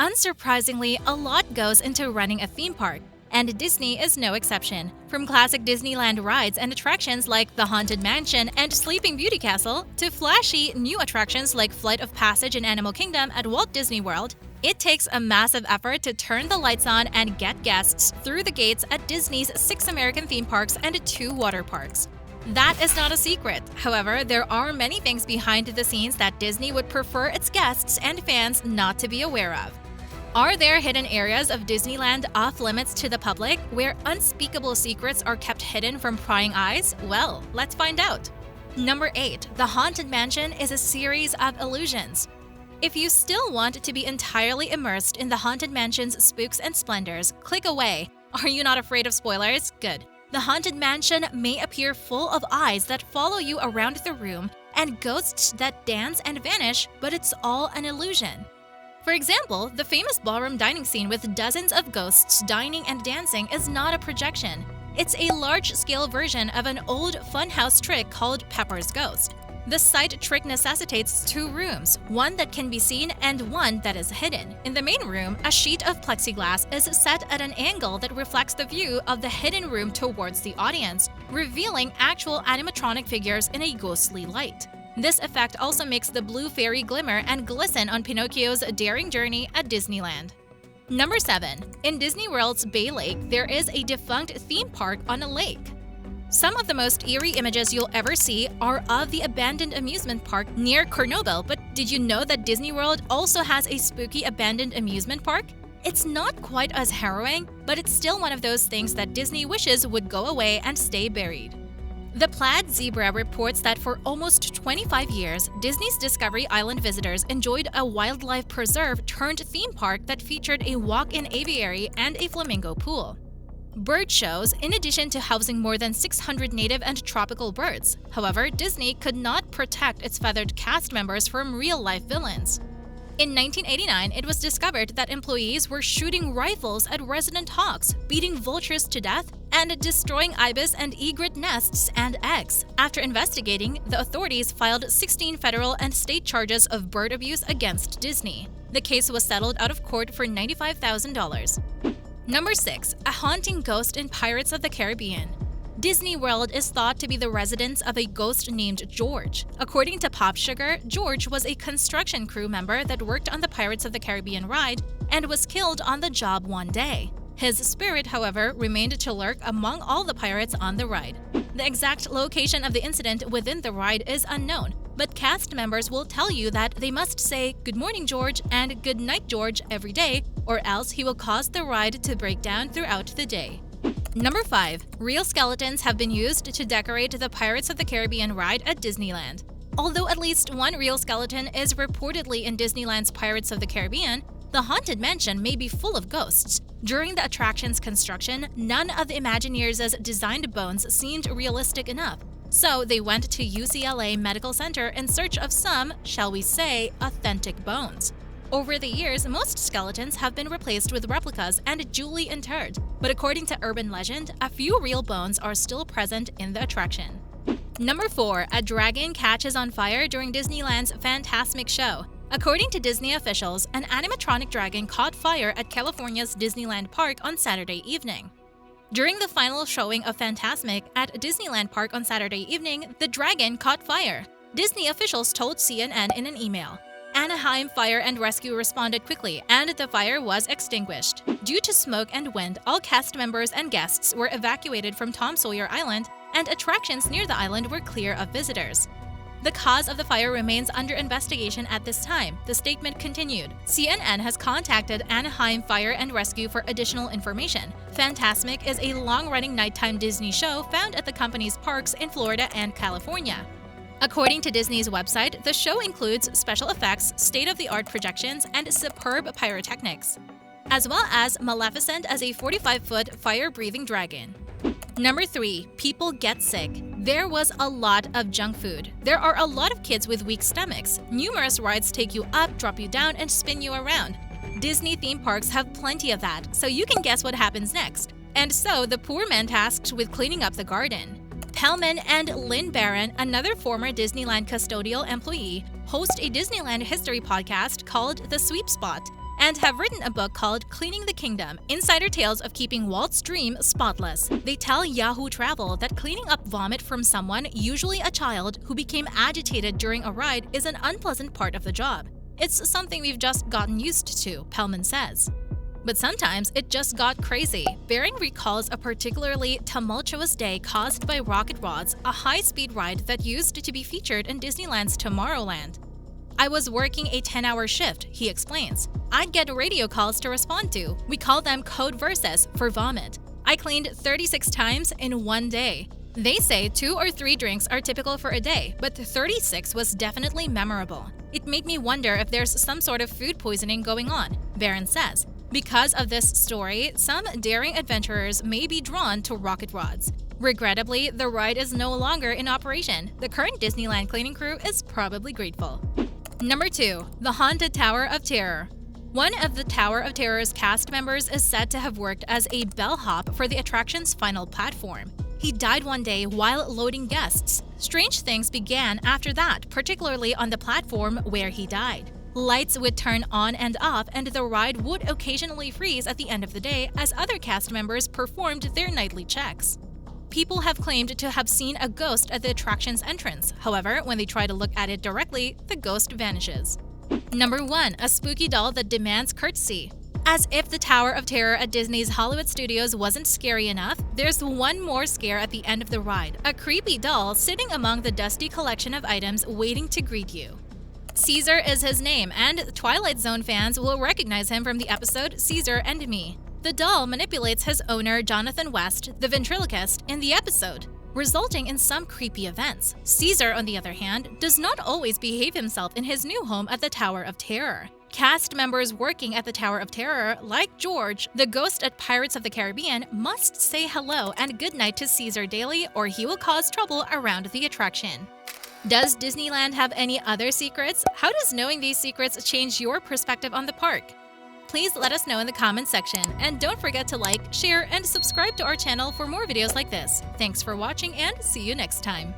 Unsurprisingly, a lot goes into running a theme park, and Disney is no exception. From classic Disneyland rides and attractions like the Haunted Mansion and Sleeping Beauty Castle, to flashy new attractions like Flight of Passage in Animal Kingdom at Walt Disney World, it takes a massive effort to turn the lights on and get guests through the gates at Disney's 6 American theme parks and 2 water parks. That is not a secret. However, there are many things behind the scenes that Disney would prefer its guests and fans not to be aware of. Are there hidden areas of Disneyland off-limits to the public where unspeakable secrets are kept hidden from prying eyes? Well, let's find out. Number 8. The Haunted Mansion is a series of illusions. If you still want to be entirely immersed in the Haunted Mansion's spooks and splendors, click away. Are you not afraid of spoilers? Good. The Haunted Mansion may appear full of eyes that follow you around the room and ghosts that dance and vanish, but it's all an illusion. For example, the famous ballroom dining scene with dozens of ghosts dining and dancing is not a projection. It's a large-scale version of an old funhouse trick called Pepper's Ghost. The sight trick necessitates 2 rooms, one that can be seen and one that is hidden. In the main room, a sheet of plexiglass is set at an angle that reflects the view of the hidden room towards the audience, revealing actual animatronic figures in a ghostly light. This effect also makes the blue fairy glimmer and glisten on Pinocchio's daring journey at Disneyland. Number 7. In Disney World's Bay Lake, there is a defunct theme park on a lake. Some of the most eerie images you'll ever see are of the abandoned amusement park near Chernobyl, but did you know that Disney World also has a spooky abandoned amusement park? It's not quite as harrowing, but it's still one of those things that Disney wishes would go away and stay buried. The Plaid Zebra reports that for almost 25 years, Disney's Discovery Island visitors enjoyed a wildlife preserve turned theme park that featured a walk-in aviary and a flamingo pool. Bird shows, in addition to housing more than 600 native and tropical birds. However, Disney could not protect its feathered cast members from real-life villains. In 1989, it was discovered that employees were shooting rifles at resident hawks, beating vultures to death, and destroying ibis and egret nests and eggs. After investigating, the authorities filed 16 federal and state charges of bird abuse against Disney. The case was settled out of court for $95,000. Number 6. A haunting ghost in Pirates of the Caribbean. Disney World is thought to be the residence of a ghost named George. According to Pop Sugar, George was a construction crew member that worked on the Pirates of the Caribbean ride and was killed on the job one day. His spirit, however, remained to lurk among all the pirates on the ride. The exact location of the incident within the ride is unknown, but cast members will tell you that they must say "Good morning, George" and "Good night, George" every day, or else he will cause the ride to break down throughout the day. Number 5. Real skeletons have been used to decorate the Pirates of the Caribbean ride at Disneyland. Although at least one real skeleton is reportedly in Disneyland's Pirates of the Caribbean, the Haunted Mansion may be full of ghosts. During the attraction's construction, none of the Imagineers' designed bones seemed realistic enough, so they went to UCLA Medical Center in search of some, shall we say, authentic bones. Over the years, most skeletons have been replaced with replicas and duly interred, but according to urban legend, a few real bones are still present in the attraction. Number 4. A dragon catches on fire during Disneyland's Fantasmic show. According to Disney officials, an animatronic dragon caught fire at California's Disneyland Park on Saturday evening. During the final showing of Fantasmic at Disneyland Park on Saturday evening, the dragon caught fire. Disney officials told CNN in an email. Anaheim Fire and Rescue responded quickly, and the fire was extinguished. Due to smoke and wind, all cast members and guests were evacuated from Tom Sawyer Island, and attractions near the island were clear of visitors. The cause of the fire remains under investigation at this time, the statement continued. CNN has contacted Anaheim Fire and Rescue for additional information. Fantasmic is a long-running nighttime Disney show found at the company's parks in Florida and California. According to Disney's website, the show includes special effects, state-of-the-art projections, and superb pyrotechnics, as well as Maleficent as a 45-foot fire-breathing dragon. Number 3. People get sick. There was a lot of junk food. There are a lot of kids with weak stomachs. Numerous rides take you up, drop you down, and spin you around. Disney theme parks have plenty of that, so you can guess what happens next. And so, the poor men tasked with cleaning up the garden. Pellman and Lynn Barron, another former Disneyland custodial employee, host a Disneyland history podcast called The Sweep Spot, and have written a book called Cleaning the Kingdom: Insider Tales of Keeping Walt's Dream Spotless. They tell Yahoo Travel that cleaning up vomit from someone, usually a child, who became agitated during a ride is an unpleasant part of the job. It's something we've just gotten used to, Pellman says. But sometimes it just got crazy. Baring recalls a particularly tumultuous day caused by Rocket Rods, a high-speed ride that used to be featured in Disneyland's Tomorrowland. I was working a 10-hour shift, he explains. I'd get radio calls to respond to. We call them code verses for vomit. I cleaned 36 times in one day. They say 2 or 3 drinks are typical for a day, but 36 was definitely memorable. It made me wonder if there's some sort of food poisoning going on, Barron says. Because of this story, some daring adventurers may be drawn to Rocket Rods. Regrettably, the ride is no longer in operation. The current Disneyland cleaning crew is probably grateful. Number 2. The Haunted Tower of Terror. One of the Tower of Terror's cast members is said to have worked as a bellhop for the attraction's final platform. He died one day while loading guests. Strange things began after that, particularly on the platform where he died. Lights would turn on and off, and the ride would occasionally freeze at the end of the day as other cast members performed their nightly checks. People have claimed to have seen a ghost at the attraction's entrance. However, when they try to look at it directly, the ghost vanishes. Number 1. A spooky doll that demands courtesy. As if the Tower of Terror at Disney's Hollywood Studios wasn't scary enough, there's one more scare at the end of the ride: a creepy doll sitting among the dusty collection of items waiting to greet you. Caesar is his name, and Twilight Zone fans will recognize him from the episode Caesar and Me. The doll manipulates his owner, Jonathan West, the ventriloquist, in the episode, resulting in some creepy events. Caesar, on the other hand, does not always behave himself in his new home at the Tower of Terror. Cast members working at the Tower of Terror, like George, the ghost at Pirates of the Caribbean, must say hello and goodnight to Caesar daily, or he will cause trouble around the attraction. Does Disneyland have any other secrets? How does knowing these secrets change your perspective on the park? Please let us know in the comments section, and don't forget to like, share, and subscribe to our channel for more videos like this. Thanks for watching, and see you next time.